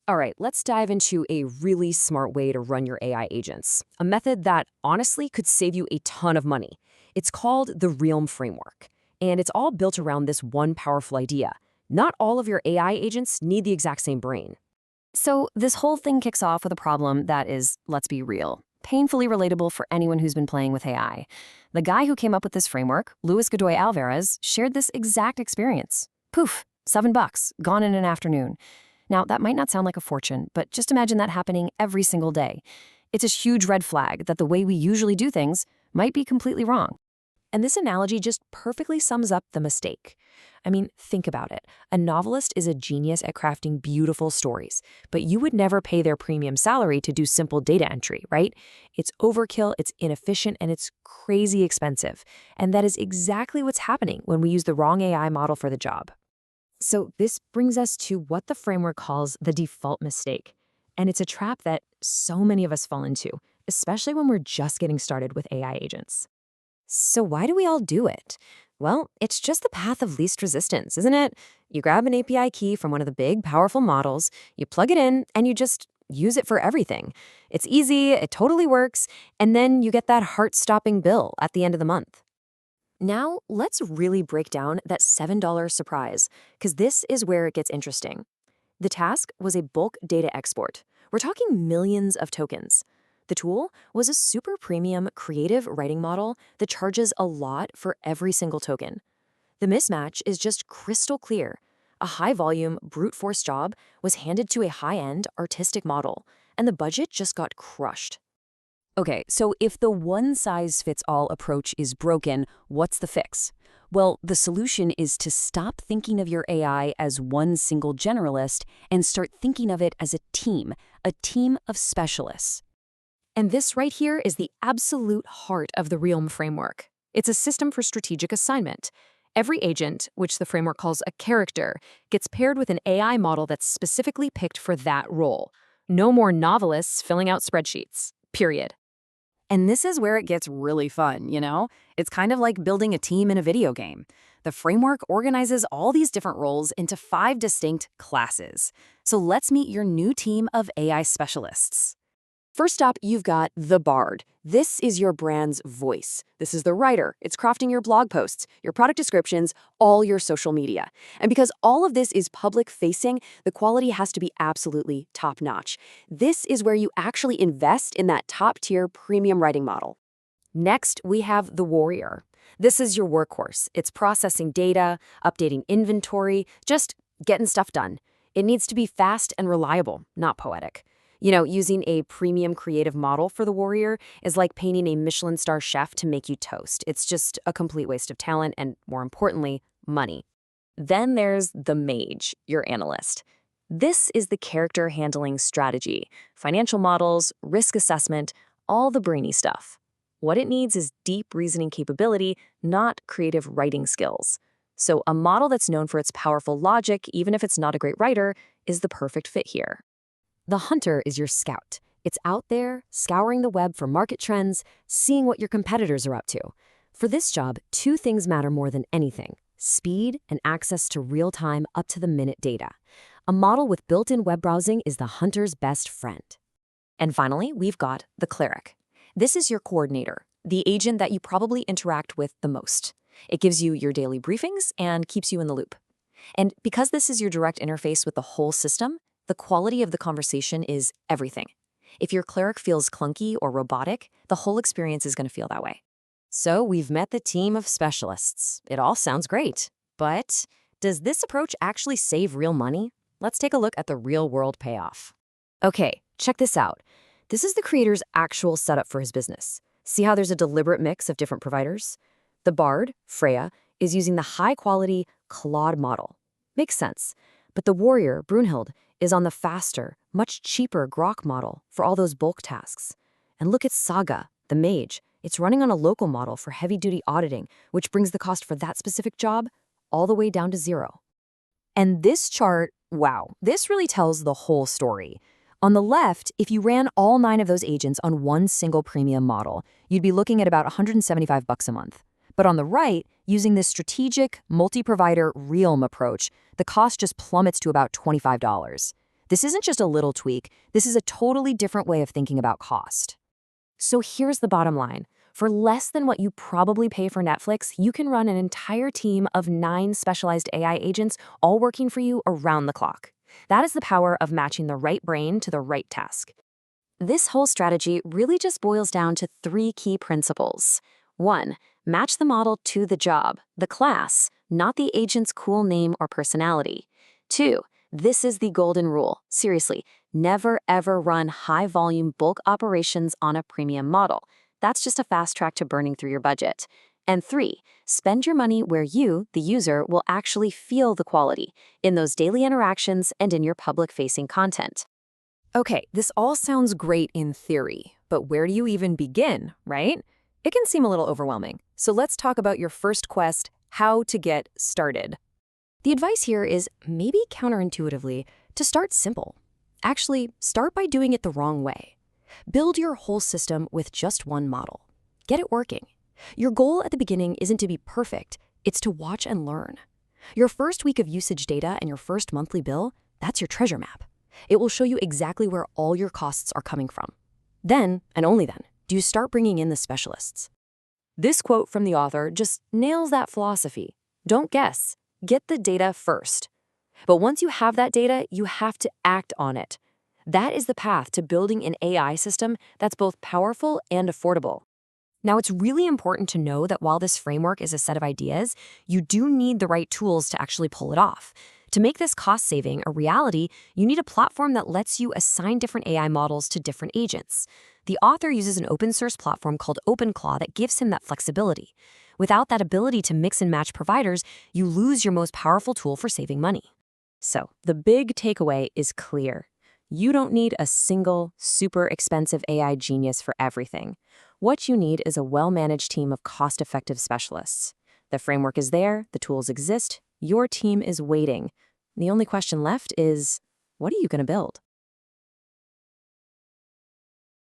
All right, let's dive into a really smart way to run your AI agents, a method that honestly could save you a ton of money. It's called the Realm Framework, and it's all built around this one powerful idea. Not all of your AI agents need the exact same brain. So, this whole thing kicks off with a problem that is, let's be real, painfully relatable for anyone who's been playing with AI. The guy who came up with this framework, Luis Godoy Alvarez, shared this exact experience. Poof, $7, gone in an afternoon. Now, that might not sound like a fortune, but just imagine that happening every single day. It's a huge red flag that the way we usually do things might be completely wrong. And this analogy just perfectly sums up the mistake. I mean, think about it. A novelist is a genius at crafting beautiful stories, but you would never pay their premium salary to do simple data entry, right? It's overkill, it's inefficient, and it's crazy expensive. And that is exactly what's happening when we use the wrong AI model for the job. So this brings us to what the framework calls the default mistake. And it's a trap that so many of us fall into, especially when we're just getting started with AI agents. So why do we all do it? Well, it's just the path of least resistance, isn't it? You grab an API key from one of the big, powerful models, you plug it in, and you just use it for everything. It's easy, it totally works, and then you get that heart-stopping bill at the end of the month. Now, let's really break down that $7 surprise, because this is where it gets interesting. The task was a bulk data export. We're talking millions of tokens. The tool was a super premium creative writing model that charges a lot for every single token. The mismatch is just crystal clear. A high-volume, brute force job was handed to a high-end, artistic model, and the budget just got crushed. Okay, so if the one-size-fits-all approach is broken, what's the fix? Well, the solution is to stop thinking of your AI as one single generalist and start thinking of it as a team of specialists. And this right here is the absolute heart of the Realm framework. It's a system for strategic assignment. Every agent, which the framework calls a character, gets paired with an AI model that's specifically picked for that role. No more novelists filling out spreadsheets, period. And this is where it gets really fun, you know? It's kind of like building a team in a video game. The framework organizes all these different roles into 5 distinct classes. So let's meet your new team of AI specialists. First up, you've got the Bard. This is your brand's voice. This is the writer. It's crafting your blog posts, your product descriptions, all your social media. And because all of this is public-facing, the quality has to be absolutely top-notch. This is where you actually invest in that top-tier premium writing model. Next, we have the Warrior. This is your workhorse. It's processing data, updating inventory, just getting stuff done. It needs to be fast and reliable, not poetic. You know, using a premium creative model for the Warrior is like paying a Michelin star chef to make you toast. It's just a complete waste of talent and, more importantly, money. Then there's the Mage, your analyst. This is the character handling strategy, financial models, risk assessment, all the brainy stuff. What it needs is deep reasoning capability, not creative writing skills. So a model that's known for its powerful logic, even if it's not a great writer, is the perfect fit here. The Hunter is your scout. It's out there, scouring the web for market trends, seeing what your competitors are up to. For this job, 2 things matter more than anything: speed and access to real-time, up-to-the-minute data. A model with built-in web browsing is the Hunter's best friend. And finally, we've got the Cleric. This is your coordinator, the agent that you probably interact with the most. It gives you your daily briefings and keeps you in the loop. And because this is your direct interface with the whole system, the quality of the conversation is everything. If your Cleric feels clunky or robotic, the whole experience is going to feel that way. So we've met the team of specialists. It all sounds great. But does this approach actually save real money? Let's take a look at the real-world payoff. Okay, check this out. This is the creator's actual setup for his business. See how there's a deliberate mix of different providers? The Bard, Freya, is using the high-quality Claude model. Makes sense. But the Warrior, Brunhild, is on the faster, much cheaper Grok model for all those bulk tasks. And look at Saga, the Mage. It's running on a local model for heavy-duty auditing, which brings the cost for that specific job all the way down to 0. And this chart, wow, this really tells the whole story. On the left, if you ran all 9 of those agents on one single premium model, you'd be looking at about $175 a month. But on the right, using this strategic, multi-provider Realm approach, the cost just plummets to about $25. This isn't just a little tweak, this is a totally different way of thinking about cost. So here's the bottom line. For less than what you probably pay for Netflix, you can run an entire team of 9 specialized AI agents all working for you around the clock. That is the power of matching the right brain to the right task. This whole strategy really just boils down to 3 key principles. 1. Match the model to the job, the class, not the agent's cool name or personality. 2. This is the golden rule. Seriously, never ever run high-volume bulk operations on a premium model. That's just a fast track to burning through your budget. And 3, spend your money where you, the user, will actually feel the quality, in those daily interactions and in your public-facing content. Okay, this all sounds great in theory, but where do you even begin, right? It can seem a little overwhelming. So let's talk about your first quest, how to get started. The advice here is, maybe counterintuitively, to start simple. Actually, start by doing it the wrong way. Build your whole system with just one model. Get it working. Your goal at the beginning isn't to be perfect, it's to watch and learn. Your first week of usage data and your first monthly bill, that's your treasure map. It will show you exactly where all your costs are coming from. Then, and only then, do you start bringing in the specialists. This quote from the author just nails that philosophy. Don't guess. Get the data first. But once you have that data, you have to act on it. That is the path to building an AI system that's both powerful and affordable. Now, it's really important to know that while this framework is a set of ideas, you do need the right tools to actually pull it off. To make this cost saving a reality, you need a platform that lets you assign different AI models to different agents. The author uses an open source platform called OpenClaw that gives him that flexibility. Without that ability to mix and match providers, you lose your most powerful tool for saving money. So, the big takeaway is clear. You don't need a single, super expensive AI genius for everything. What you need is a well-managed team of cost-effective specialists. The framework is there, the tools exist, your team is waiting. The only question left is, what are you going to build?